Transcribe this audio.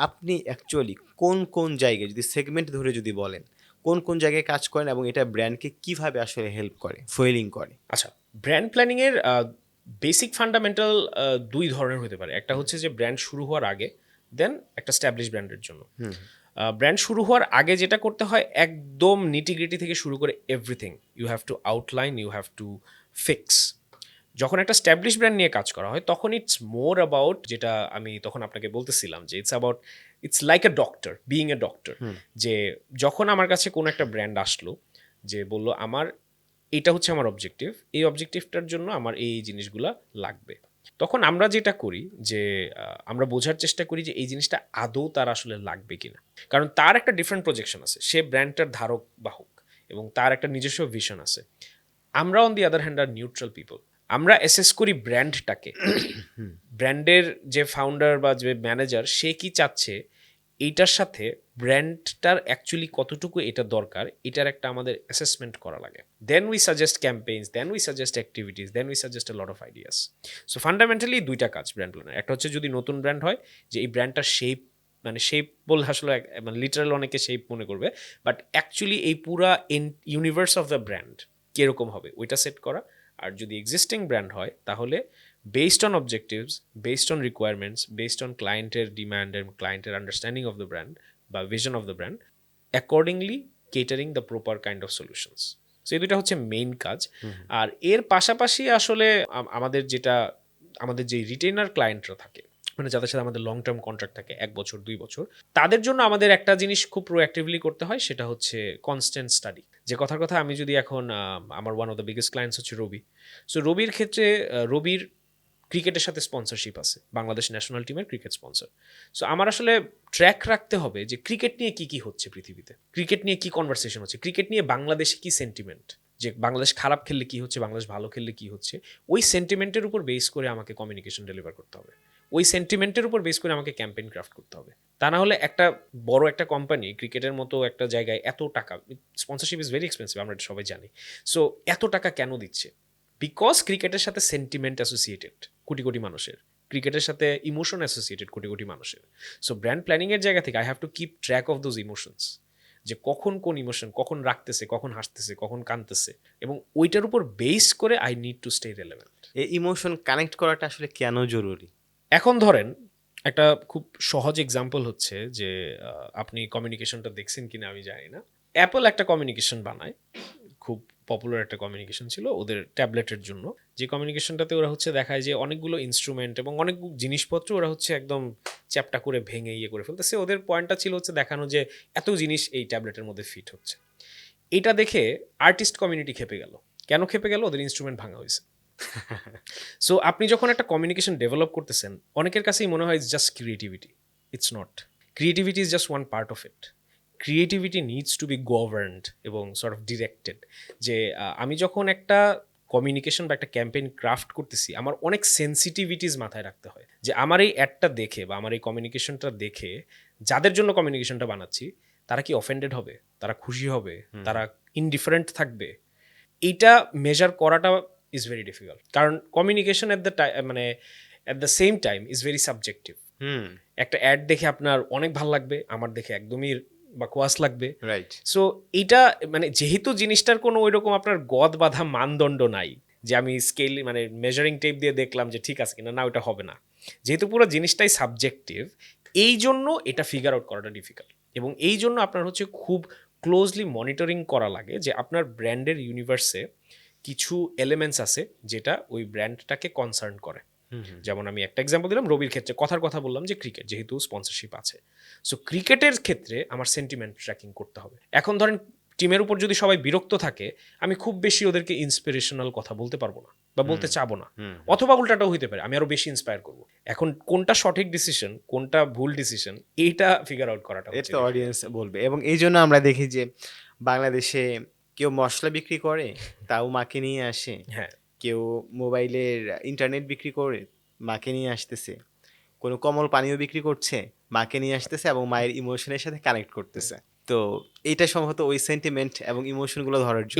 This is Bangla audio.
আপনি অ্যাকচুয়ালি কোন কোন জায়গায় যদি সেগমেন্ট ধরে যদি বলেন কোন কোন জায়গায় কাজ করেন এবং এটা ব্র্যান্ডকে কিভাবে আসলে হেল্প করে ফুয়েলিং করে? আচ্ছা, ব্র্যান্ড প্ল্যানিংয়ের বেসিক ফান্ডামেন্টাল দুই ধরনের হতে পারে। একটা হচ্ছে যে ব্র্যান্ড শুরু হওয়ার আগে, দেন একটা স্ট্যাবলিশ ব্র্যান্ডের জন্য। ব্র্যান্ড শুরু হওয়ার আগে যেটা করতে হয়, একদম নিটিগ্রিটি থেকে শুরু করে everything you have to outline, you have to fix. যখন একটা স্ট্যাবলিশ ব্র্যান্ড নিয়ে কাজ করা হয় তখন ইটস মোর অ্যাবাউট, যেটা আমি তখন আপনাকে বলতেছিলাম, যে it's like a doctor, being a doctor. যে যখন আমার কাছে কোনো একটা ব্র্যান্ড আসলো, যে বলল আমার এটা হচ্ছে আমার অবজেক্টিভ, এই অবজেক্টিভটার জন্য আমার এই জিনিসগুলা লাগবে, তখন আমরা যেটা করি যে আমরা বোঝার চেষ্টা করি যে এই জিনিসটা আদৌ তার আসলে লাগবে কিনা। কারণ তার একটা ডিফারেন্ট প্রজেকশন আছে, সে ব্র্যান্ডটার ধারক বাহক, এবং তার একটা নিজস্ব ভিশন আছে। আমরা on the other hand are neutral people. আমরা অ্যাসেস করি ব্র্যান্ডটাকে, ব্র্যান্ডের যে ফাউন্ডার বা যে ম্যানেজার, সে কি চাচ্ছে, এইটার সাথে ব্র্যান্ডটার অ্যাকচুয়ালি কতটুকু এটা দরকার, এটার একটা আমাদের অ্যাসেসমেন্ট করা লাগে। Then we suggest campaigns, then we suggest activities, then we suggest a lot of ideas. So fundamentally দুইটা কাজ ব্র্যান্ড প্ল্যানার। একটা হচ্ছে যদি নতুন ব্র্যান্ড হয়, যে এই ব্র্যান্ডটার শেপ, মানে শেপ বললে আসলে মানে লিটারাল অনেকে শেপ মনে করবে, বাট অ্যাকচুয়ালি এই পুরা ইউনিভার্স অফ দ্য ব্র্যান্ড কীরকম হবে ওইটা সেট করা। আর যদি এক্সিস্টিং ব্র্যান্ড হয় তাহলে based on objectives, based on requirements, based on clienteর demand and clienteর understanding of the brand বা vision of the brand, accordingly catering the proper kind of solutions. So এই দুইটা হচ্ছে মেইন কাজ। আর এর পাশাপাশি আসলে আমাদের যে রিটেনার ক্লায়েন্টরা থাকে, মানে যাদের সাথে আমাদের লং টার্ম কন্ট্রাক্ট থাকে 1 বছর 2 বছর, তাদের জন্য আমাদের একটা জিনিস খুব প্রোঅ্যাক্টিভলি করতে হয়, সেটা হচ্ছে কনস্ট্যান্ট স্টাডি। যে কথার কথা আমি যদি এখন আমার one of the biggest clients হচ্ছে রবি। সো রবির ক্ষেত্রে রবির ক্রিকেটের সাথে স্পন্সরশিপ আছে, বাংলাদেশ ন্যাশনাল টিমের ক্রিকেট স্পন্সর। সো আমার আসলে ট্র্যাক রাখতে হবে যে ক্রিকেট নিয়ে কি কি হচ্ছে পৃথিবীতে, ক্রিকেট নিয়ে কি কনভারসেশন হচ্ছে, ক্রিকেট নিয়ে বাংলাদেশে কি সেন্টিমেন্ট, যে বাংলাদেশ খারাপ খেললে কি হচ্ছে, বাংলাদেশ ভালো খেললে কি হচ্ছে। ওই সেন্টিমেন্টের উপর বেস করে আমাকে কমিউনিকেশন ডেলিভার করতে হবে, ওই সেন্টিমেন্টের উপর বেস করে আমাকে ক্যাম্পেইন ক্রাফট করতে হবে। তা না হলে একটা বড় একটা কোম্পানি ক্রিকেটের মতো একটা জায়গায় এত টাকা, স্পন্সরশিপ ইজ ভেরি এক্সপেন্সিভ, আমরা এটা সবাই জানি। সো এত টাকা কেন দিচ্ছে? বিকজ ক্রিকেটের সাথে সেন্টিমেন্ট অ্যাসোসিয়েটেড কোটি কোটি মানুষের, ক্রিকেটের সাথে ইমোশন অ্যাসোসিয়েটেড কোটি কোটি মানুষের। সো ব্র্যান্ড প্ল্যানিংয়ের জায়গা থেকে I have to keep track of those emotions, যে কখন কোন ইমোশন, কখন রাখতেছে, কখন হাসতেছে, কখন কাঁদতেছে, এবং ওইটার উপর বেস করে I need to stay relevant. এই ইমোশন কানেক্ট করাটা আসলে কেন জরুরি? এখন ধরেন একটা খুব সহজ এক্সাম্পল হচ্ছে যে আপনি কমিউনিকেশনটা দেখছেন কিনা আমি জানি না, অ্যাপল একটা কমিউনিকেশন বানায়, খুব পপুলার একটা কমিউনিকেশন ছিল ওদের ট্যাবলেটের জন্য। যে কমিউনিকেশনটাতে ওরা হচ্ছে দেখায় যে অনেকগুলো ইনস্ট্রুমেন্ট এবং অনেক জিনিসপত্র ওরা হচ্ছে একদম চ্যাপটা করে ভেঙে ইয়ে করে ফেলতেছে। ওদের পয়েন্টটা ছিল হচ্ছে দেখানো যে এত জিনিস এই ট্যাবলেটের মধ্যে ফিট হচ্ছে। এটা দেখে আর্টিস্ট কমিউনিটি খেপে গেল। কেন খেপে গেল? ওদের ইনস্ট্রুমেন্ট ভাঙা হয়েছে। সো আপনি যখন একটা কমিউনিকেশন ডেভেলপ করতেছেন, অনেকের কাছেই মনে হয় it's just creativity. It's not. Creativity is just one part of it. Creativity needs to be governed এবং সর্ট অফ ডিরেক্টেড। যে আমি যখন একটা কমিউনিকেশন বা একটা ক্যাম্পেইন ক্রাফট করতেছি, আমার অনেক সেন্সিটিভিটিস মাথায় রাখতে হয়, যে আমার এই অ্যাডটা দেখে বা আমার এই কমিউনিকেশনটা দেখে যাদের জন্য কমিউনিকেশনটা বানাচ্ছি, তারা কি অফেন্ডেড হবে, তারা খুশি হবে, তারা ইনডিফারেন্ট থাকবে। এইটা মেজার করাটা ইজ ভেরি ডিফিকাল্ট, কারণ কমিউনিকেশন এট দ্য মানে at the same time is very subjective. একটা অ্যাড দেখে আপনার অনেক ভালো লাগবে, আমার দেখে একদমই বা কোয়াস লাগবে। রাইট। সো এইটা মানে যেহেতু জিনিসটার কোনো ওই রকম আপনার গদ বাঁধা মানদণ্ড নাই, যে আমি স্কেল মানে মেজারিং টেপ দিয়ে দেখলাম যে ঠিক আছে কিনা, না ওটা হবে না। যেহেতু পুরো জিনিসটাই সাবজেক্টিভ, এই জন্য এটা ফিগার আউট করাটা ডিফিকাল্ট। এবং এই জন্য আপনার হচ্ছে খুব ক্লোজলি মনিটরিং করা লাগে যে আপনার ব্র্যান্ডের ইউনিভার্সে কিছু এলিমেন্টস আছে যেটা ওই ব্র্যান্ডটাকে কনসার্ন করে। যেমন আমি একটা এক্সাম্পল দিলাম, রবির ক্ষেত্রে কথার কথা বললাম যে ক্রিকেট, যেহেতু স্পন্সরশিপ আছে। সো ক্রিকেটের ক্ষেত্রে আমার সেন্টিমেন্ট ট্র্যাকিং করতে হবে। এখন ধরেন টিমের উপর যদি সবাই বিরক্ত থাকে, আমি খুব বেশি ওদেরকে ইন্সপিরেশনাল কথা বলতে পারবো না বা বলতে চাবো না, অথবা উল্টাটাও হইতে পারে, আমি আরো বেশি ইন্সপায়ার করবো। এখন কোনটা সঠিক ডিসিশন, কোনটা ভুল ডিসিশন, এইটা ফিগার আউট করাটা এটা তো অডিয়েন্স বলবে। এবং এই জন্য আমরা দেখি যে বাংলাদেশে কেউ মশলা বিক্রি করে, তাও মাকে নিয়ে আসে। হ্যাঁ, কেউ মোবাইলের ইন্টারনেট বিক্রি করে, মাকে নিয়ে আসতেছে। কোনো কমল পানীয় বিক্রি করছে, মাকে নিয়ে আসতেছে এবং মায়ের ইমোশনের সাথে কানেক্ট করতেছে। তো এইটা সম্ভবত ওই সেন্টিমেন্ট এবং ইমোশনগুলো ধরার জন্য।